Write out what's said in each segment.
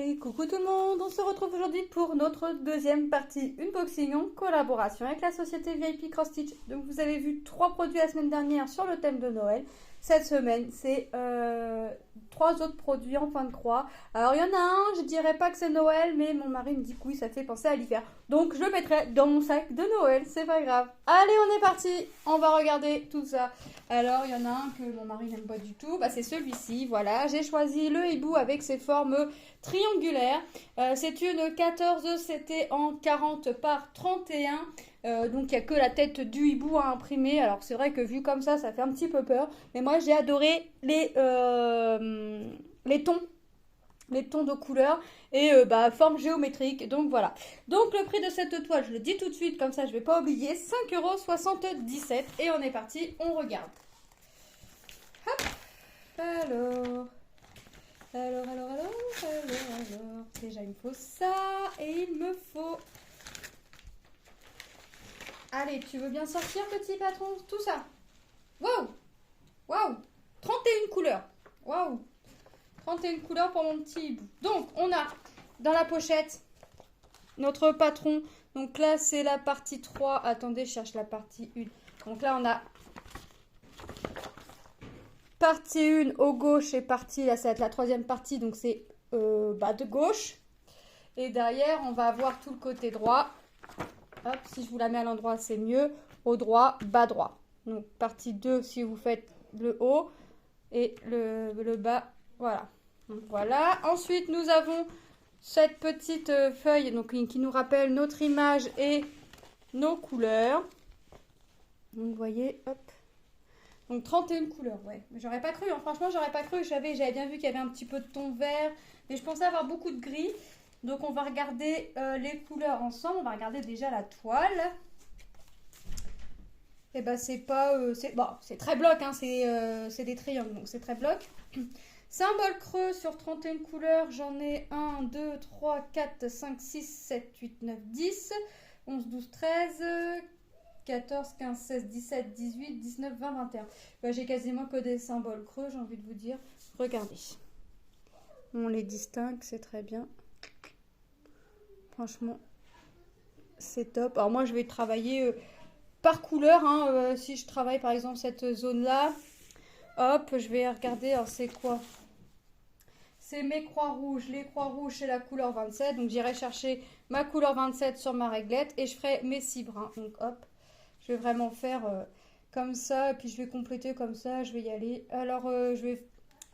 Et coucou tout le monde, on se retrouve aujourd'hui pour notre deuxième partie unboxing en collaboration avec la société VIP Cross Stitch. Donc vous avez vu 3 produits la semaine dernière sur le thème de Noël. Cette semaine, c'est 3 autres produits en fin de croix. Alors il y en a un, je dirais pas que c'est Noël, mais mon mari me dit que oui, ça fait penser à l'hiver. Donc je le mettrai dans mon sac de Noël, c'est pas grave. Allez, on est parti, on va regarder tout ça. Alors il y en a un que mon mari n'aime pas du tout, c'est celui-ci, voilà. J'ai choisi le hibou avec ses formes triangulaires. C'est une 14, c'était en 40 par 31. Donc il n'y a que la tête du hibou à imprimer. Alors c'est vrai que vu comme ça fait un petit peu peur. Mais moi j'ai adoré les tons. Les tons de couleurs et forme géométrique. Donc voilà. Donc le prix de cette toile, je le dis tout de suite, comme ça je ne vais pas oublier, 5,77 €. Et on est parti, on regarde. Hop. Alors. Déjà il me faut ça et il me faut... Allez, tu veux bien sortir, petit patron? Tout ça. Waouh! Waouh! 31 couleurs. Waouh! 31 couleurs pour mon petit hibou. Donc, on a dans la pochette notre patron. Donc là, c'est la partie 3. Attendez, je cherche la partie 1. Donc là, on a partie 1 au gauche et partie... Là, ça va être la troisième partie. Donc, c'est de gauche. Et derrière, on va avoir tout le côté droit. Hop, si je vous la mets à l'endroit, c'est mieux. Au droit, bas droit. Donc, partie 2, si vous faites le haut et le bas, voilà. Donc, voilà. Ensuite, nous avons cette petite feuille donc, qui nous rappelle notre image et nos couleurs. Donc, vous voyez, hop. Donc, 31 couleurs, ouais. J'aurais pas cru, hein. Franchement, j'aurais pas cru. J'avais bien vu qu'il y avait un petit peu de ton vert, mais je pensais avoir beaucoup de gris. Donc, on va regarder les couleurs ensemble. On va regarder déjà la toile. Et c'est pas... c'est très bloc, hein. C'est des triangles, donc c'est très bloc. Symbole creux sur 31 couleurs. J'en ai 1, 2, 3, 4, 5, 6, 7, 8, 9, 10, 11, 12, 13, 14, 15, 16, 17, 18, 19, 20, 21. J'ai quasiment que des symboles creux, j'ai envie de vous dire. Regardez. On les distingue, c'est très bien. Franchement, c'est top. Alors moi, je vais travailler par couleur. Hein, si je travaille par exemple cette zone-là, hop, je vais regarder. Alors c'est quoi? C'est mes croix rouges. Les croix rouges, c'est la couleur 27. Donc j'irai chercher ma couleur 27 sur ma réglette et je ferai mes 6 brins. Donc hop, je vais vraiment faire comme ça. Et puis je vais compléter comme ça. Je vais y aller. Alors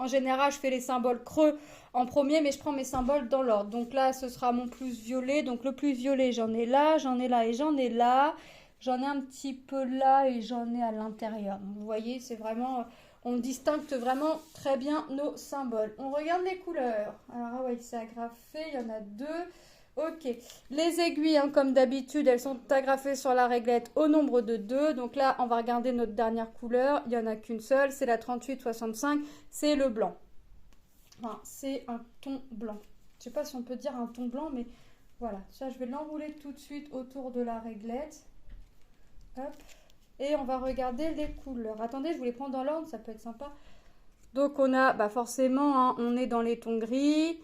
en général, je fais les symboles creux en premier, mais je prends mes symboles dans l'ordre. Donc là, ce sera mon plus violet. Donc le plus violet, j'en ai là, j'en ai là et j'en ai là. J'en ai un petit peu là et j'en ai à l'intérieur. Vous voyez, c'est vraiment... On distingue vraiment très bien nos symboles. On regarde les couleurs. Alors ouais, c'est agrafé, il y en a 2. Ok. Les aiguilles, comme d'habitude, elles sont agrafées sur la réglette au nombre de 2. Donc là, on va regarder notre dernière couleur. Il n'y en a qu'une seule, c'est la 3865. C'est le blanc. Enfin, c'est un ton blanc. Je ne sais pas si on peut dire un ton blanc, mais voilà. Ça, je vais l'enrouler tout de suite autour de la réglette. Hop. Et on va regarder les couleurs. Attendez, je vous les prends dans l'ordre, ça peut être sympa. Donc on a, forcément, on est dans les tons gris.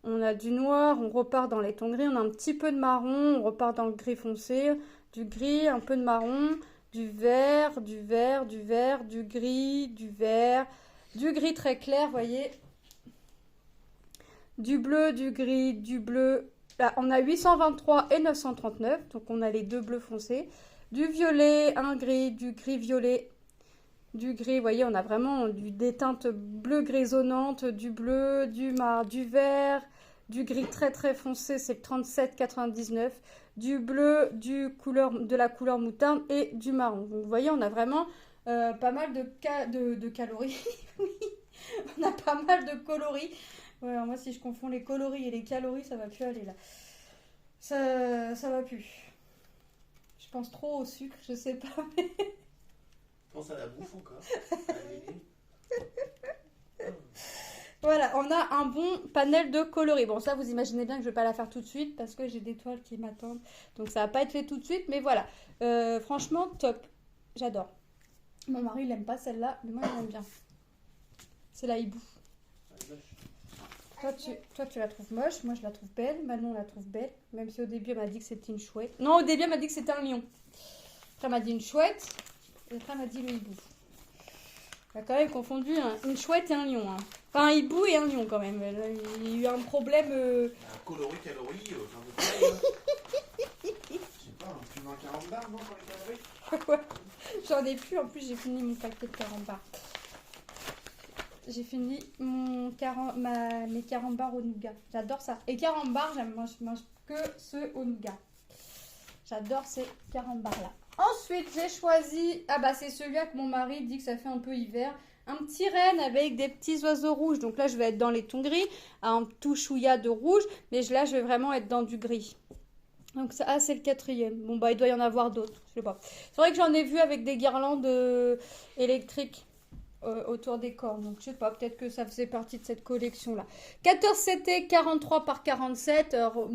On a du noir, on repart dans les tons gris. On a un petit peu de marron, on repart dans le gris foncé. Du gris, un peu de marron, du vert, du vert, du vert, du gris, du vert. Du gris très clair, vous voyez. Du bleu, du gris, du bleu. Là, on a 823 et 939, donc on a les deux bleus foncés. Du violet, un gris, du gris violet, du gris, vous voyez, on a vraiment des teintes bleu grisonnantes, du bleu, du vert, du gris très très foncé, c'est le 37,99, du bleu, de la couleur moutarde et du marron. Donc vous voyez, on a vraiment pas mal de calories. Oui, on a pas mal de coloris. Ouais, alors moi, si je confonds les coloris et les calories, ça va plus aller là. Ça va plus. Je pense trop au sucre, je sais pas. Mais... Pense à la bouffe encore. Voilà, on a un bon panel de coloris. Bon, ça, vous imaginez bien que je ne vais pas la faire tout de suite parce que j'ai des toiles qui m'attendent. Donc, ça va pas être fait tout de suite. Mais voilà, franchement, top. J'adore. Mon mari, il n'aime pas celle-là, mais moi, il aime bien. C'est la hibou. Toi, tu la trouves moche, moi je la trouve belle, Manon la trouve belle, même si au début elle m'a dit que c'était une chouette. Non, au début elle m'a dit que c'était un lion. Après elle m'a dit une chouette, et après elle m'a dit le hibou. Elle a quand même confondu une chouette et un lion. Hein. Enfin un hibou et un lion quand même. Il y a eu un problème... Un coloris calories, enfin de taille. Je sais pas, tu mets un 40 barres, non, pour les calories? Ouais, j'en ai plus, en plus j'ai fini mon paquet de 40 bars. J'ai fini mes 40 bars au nougat. J'adore ça. Et 40 bars, je mange que ceux au nougat. J'adore ces 40 bars là. Ensuite, j'ai choisi... Ah bah c'est celui-là que mon mari dit que ça fait un peu hiver. Un petit renne avec des petits oiseaux rouges. Donc là, je vais être dans les tons gris. Un tout chouïa de rouge. Mais là, je vais vraiment être dans du gris. Donc ça, ah, c'est le 4e. Bon bah il doit y en avoir d'autres. Je sais pas. C'est vrai que j'en ai vu avec des guirlandes électriques. Autour des corps, donc je sais pas, peut-être que ça faisait partie de cette collection là. 14 CT 43 par 47. Alors,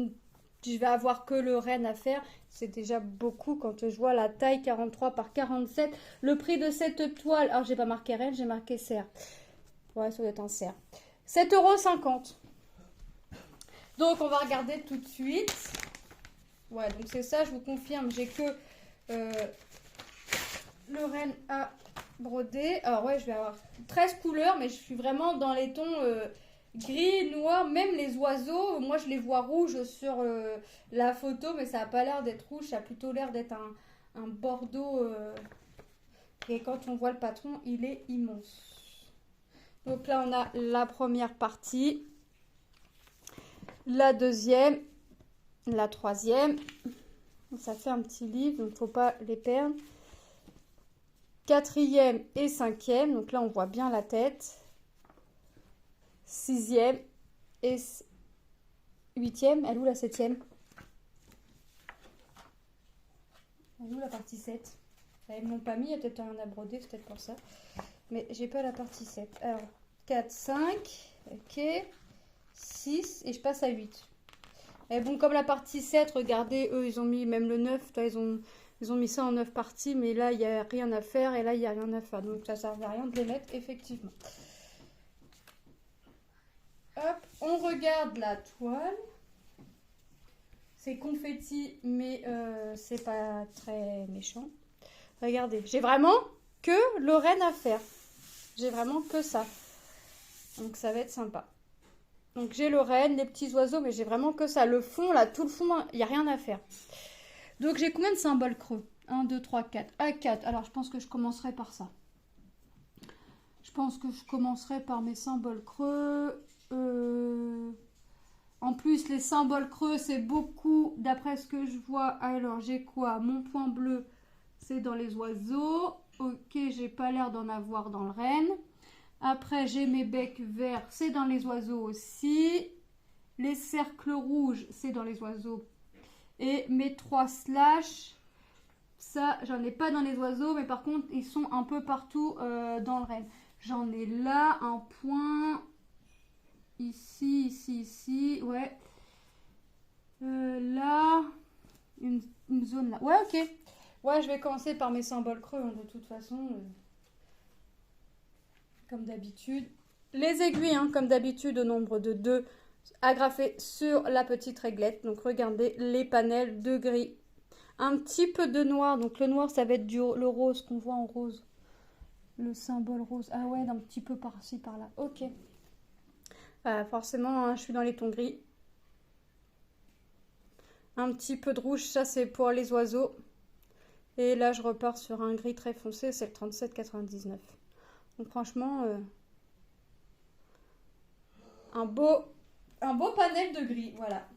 je vais avoir que le renne à faire, c'est déjà beaucoup quand je vois la taille 43 par 47. Le prix de cette toile, alors j'ai pas marqué renne, j'ai marqué cerf. Ouais, ça doit être un cerf. 7,50 €. Donc on va regarder tout de suite. Ouais, donc c'est ça, je vous confirme, j'ai que le renne à brodé. Alors ouais, je vais avoir 13 couleurs, mais je suis vraiment dans les tons gris, noir, même les oiseaux. Moi, je les vois rouges sur la photo, mais ça n'a pas l'air d'être rouge, ça a plutôt l'air d'être un bordeaux. Et quand on voit le patron, il est immense. Donc là, on a la première partie, la deuxième, la troisième. Ça fait un petit livre, donc il ne faut pas les perdre. 4e et 5e, donc là on voit bien la tête. 6e et 8e, elle est où la 7e? Elle est où la partie 7? Ils ne m'ont pas mis, il y a peut-être rien à broder, c'est peut-être pour ça. Mais j'ai pas la partie 7. Alors 4, 5, ok, 6 et je passe à 8. Et bon, comme la partie 7, regardez, eux ils ont mis même le 9, toi, ils ont mis ça en 9 parties, mais là, il n'y a rien à faire et là, il n'y a rien à faire. Donc, ça ne servait à rien de les mettre, effectivement. Hop, on regarde la toile. C'est confetti, mais c'est pas très méchant. Regardez, j'ai vraiment que le renne à faire. J'ai vraiment que ça. Donc, ça va être sympa. Donc, j'ai le renne, les petits oiseaux, mais j'ai vraiment que ça. Le fond, là, tout le fond, il n'y a rien à faire. Donc, j'ai combien de symboles creux? 1, 2, 3, 4. Ah, 4. Alors, je pense que je commencerai par ça. Je pense que je commencerai par mes symboles creux. En plus, les symboles creux, c'est beaucoup, d'après ce que je vois. Alors, j'ai quoi? Mon point bleu, c'est dans les oiseaux. Ok, j'ai pas l'air d'en avoir dans le renne. Après, j'ai mes becs verts, c'est dans les oiseaux aussi. Les cercles rouges, c'est dans les oiseaux. Et mes 3 slash, ça, j'en ai pas dans les oiseaux, mais par contre, ils sont un peu partout dans le renne. J'en ai là, un point, ici, ici, ici, ouais. Là, une zone là. Ouais, ok. Ouais, je vais commencer par mes symboles creux, hein, de toute façon. Comme d'habitude. Les aiguilles, hein, comme d'habitude, au nombre de 2, agrafées sur la petite réglette. Donc, regardez les panels de gris. Un petit peu de noir. Donc, le noir, ça va être le rose qu'on voit en rose. Le symbole rose. Ah ouais, d'un petit peu par-ci, par-là. Ok. Forcément, hein, je suis dans les tons gris. Un petit peu de rouge, ça, c'est pour les oiseaux. Et là, je repars sur un gris très foncé, c'est le 37,99. Donc franchement, un beau panel de gris, voilà.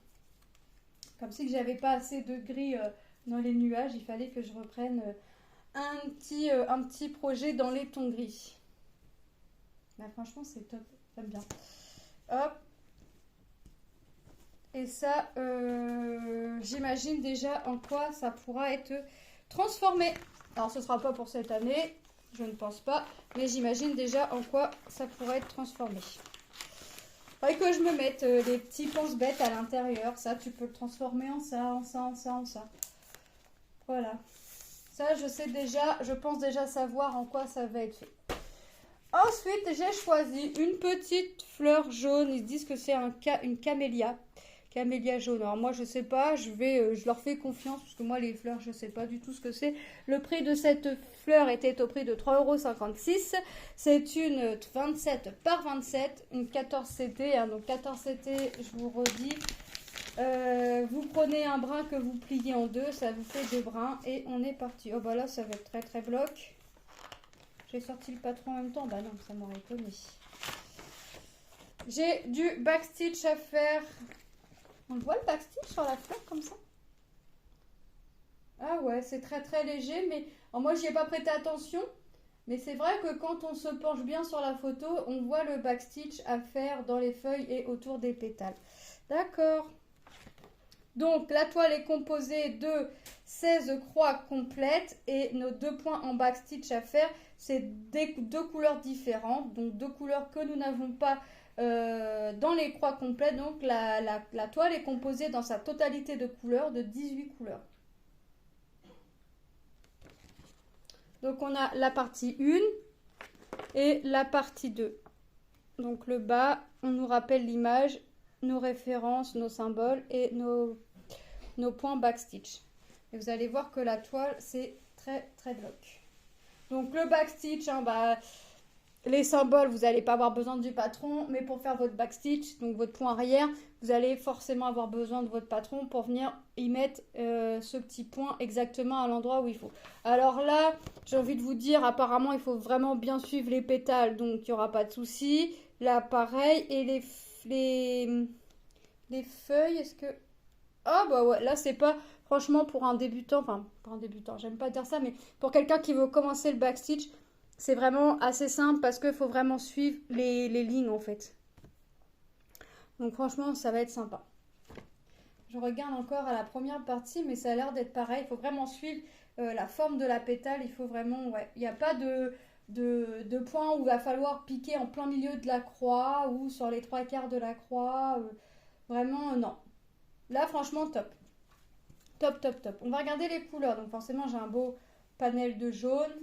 Comme si j'avais pas assez de gris dans les nuages, il fallait que je reprenne un petit projet dans les tons gris. Bah, franchement, c'est top, j'aime bien. Hop. Et ça, j'imagine déjà en quoi ça pourra être transformé. Alors, ce sera pas pour cette année. Je ne pense pas, mais j'imagine déjà en quoi ça pourrait être transformé. Il faudrait que je me mette les petits pense-bêtes à l'intérieur. Ça, tu peux le transformer en ça, en ça, en ça, en ça. Voilà. Ça, je sais déjà, je pense déjà savoir en quoi ça va être fait. Ensuite, j'ai choisi une petite fleur jaune. Ils disent que c'est une camélia. Camélia jaune. Alors moi, je sais pas. Je leur fais confiance parce que moi, les fleurs, je sais pas du tout ce que c'est. Le prix de cette fleur était au prix de 3,56 €. C'est une 27 par 27, une 14 CT. Hein, donc 14 CT, je vous redis. Vous prenez un brin que vous pliez en deux, ça vous fait 2 brins et on est parti. Oh bah là, ça va être très très bloc. J'ai sorti le patron en même temps. Bah non, ça m'aurait étonné. J'ai du backstitch à faire. On voit le backstitch sur la fleur comme ça? Ah ouais, c'est très très léger. Mais alors moi, j'y ai pas prêté attention. Mais c'est vrai que quand on se penche bien sur la photo, on voit le backstitch à faire dans les feuilles et autour des pétales. D'accord. Donc la toile est composée de 16 croix complètes et nos 2 points en backstitch à faire, c'est deux couleurs différentes, donc 2 couleurs que nous n'avons pas dans les croix complètes. Donc la toile est composée dans sa totalité de couleurs de 18 couleurs. Donc on a la partie 1 et la partie 2. Donc le bas, on nous rappelle l'image, nos références, nos symboles et nos points backstitch. Et vous allez voir que la toile, c'est très très bloc. Donc le backstitch, hein, les symboles, vous n'allez pas avoir besoin du patron, mais pour faire votre backstitch, donc votre point arrière, vous allez forcément avoir besoin de votre patron pour venir y mettre ce petit point exactement à l'endroit où il faut. Alors là, j'ai envie de vous dire, apparemment, il faut vraiment bien suivre les pétales, donc il n'y aura pas de souci. Là, pareil, et les feuilles, est-ce que... Ah bah ouais, là c'est pas, franchement pour un débutant, enfin pas un débutant, j'aime pas dire ça, mais pour quelqu'un qui veut commencer le backstitch, c'est vraiment assez simple parce qu'il faut vraiment suivre les lignes en fait. Donc franchement ça va être sympa. Je regarde encore à la première partie, mais ça a l'air d'être pareil, il faut vraiment suivre la forme de la pétale, il faut vraiment, ouais, il n'y a pas de point où il va falloir piquer en plein milieu de la croix ou sur les 3/4 de la croix, vraiment non. Là, franchement, top. Top, top, top. On va regarder les couleurs. Donc, forcément, j'ai un beau panel de jaune.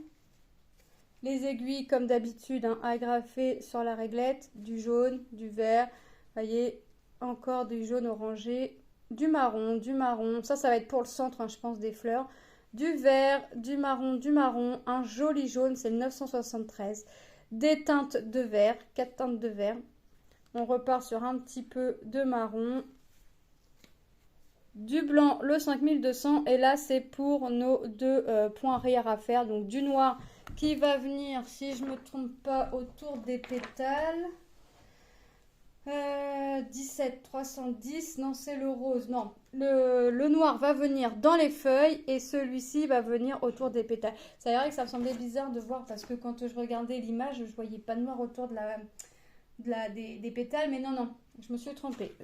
Les aiguilles, comme d'habitude, hein, agrafées sur la réglette. Du jaune, du vert. Vous voyez, encore du jaune orangé. Du marron, du marron. Ça va être pour le centre, hein, je pense, des fleurs. Du vert, du marron, du marron. Un joli jaune, c'est le 973. Des teintes de vert, 4 teintes de vert. On repart sur un petit peu de marron. Du blanc, le 5200, et là c'est pour nos 2 points arrière à faire, donc du noir qui va venir, si je ne me trompe pas, autour des pétales. 17 310, non c'est le rose, non, le noir va venir dans les feuilles et celui-ci va venir autour des pétales. C'est vrai que ça me semblait bizarre de voir parce que quand je regardais l'image, je voyais pas de noir autour des pétales, mais non, je me suis trompée.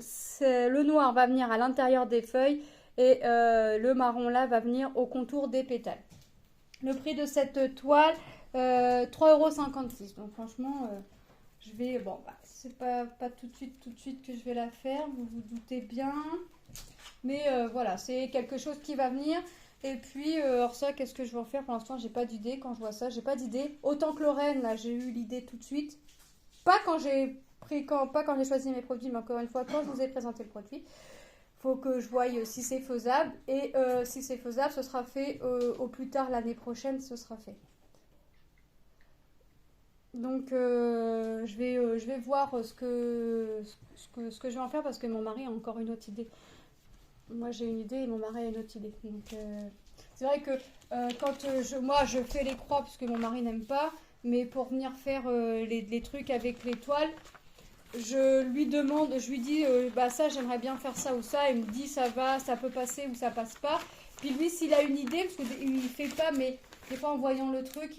Le noir va venir à l'intérieur des feuilles et le marron là va venir au contour des pétales. Le prix de cette toile, 3,56 €. Donc franchement, je vais, bon, c'est pas tout de suite que je vais la faire, vous vous doutez bien. Mais voilà, c'est quelque chose qui va venir. Et puis, alors ça, qu'est-ce que je vais en faire? Pour l'instant, j'ai pas d'idée. Quand je vois ça, j'ai pas d'idée. Autant que Lorraine, là, j'ai eu l'idée tout de suite. Pas quand j'ai choisi mes produits, mais encore une fois, quand je vous ai présenté le produit, faut que je voie si c'est faisable. Et si c'est faisable, ce sera fait au plus tard l'année prochaine, ce sera fait. Donc, je vais voir ce que je vais en faire parce que mon mari a encore une autre idée. Moi, j'ai une idée et mon mari a une autre idée. Donc, c'est vrai que quand moi, je fais les croix parce que mon mari n'aime pas. Mais pour venir faire les trucs avec les toiles, je lui demande, je lui dis, ça j'aimerais bien faire ça ou ça. Il me dit ça va, ça peut passer ou ça passe pas. Puis lui, s'il a une idée, parce qu'il fait pas, mais des fois en voyant le truc,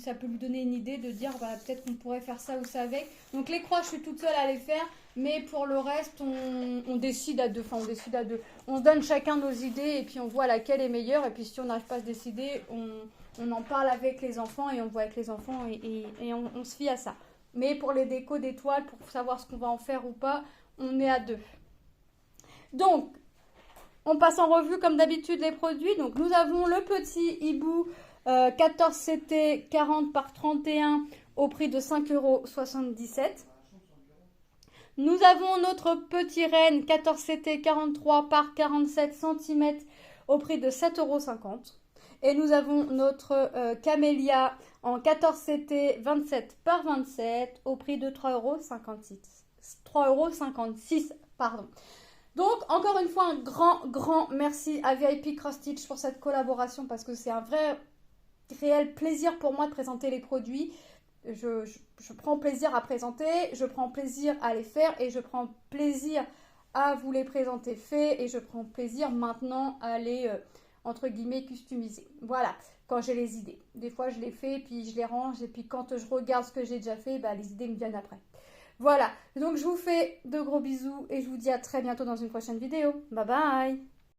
ça peut lui donner une idée de dire peut-être qu'on pourrait faire ça ou ça avec. Donc les croix, je suis toute seule à les faire. Mais pour le reste, on décide à deux. Enfin, on décide à deux. On se donne chacun nos idées et puis on voit laquelle est meilleure. Et puis si on n'arrive pas à se décider, on en parle avec les enfants et on voit avec les enfants et on se fie à ça. Mais pour les décos d'étoiles, pour savoir ce qu'on va en faire ou pas, on est à deux. Donc, on passe en revue comme d'habitude les produits. Donc, nous avons le petit hibou 14 CT 40 par 31 au prix de 5,77 €. Nous avons notre petit renne 14CT 43 par 47 cm au prix de 7,50 €. Et nous avons notre camélia en 14CT 27 par 27 au prix de 3,56 €. 3,56 €, pardon. Donc, encore une fois, un grand merci à VIP Cross Stitch pour cette collaboration parce que c'est un vrai, réel plaisir pour moi de présenter les produits. Je prends plaisir à présenter, je prends plaisir à les faire et je prends plaisir à vous les présenter faits et je prends plaisir maintenant à les, entre guillemets, customiser. Voilà, quand j'ai les idées. Des fois, je les fais, puis je les range et puis quand je regarde ce que j'ai déjà fait, bah, les idées me viennent après. Voilà, donc je vous fais de gros bisous et je vous dis à très bientôt dans une prochaine vidéo. Bye bye!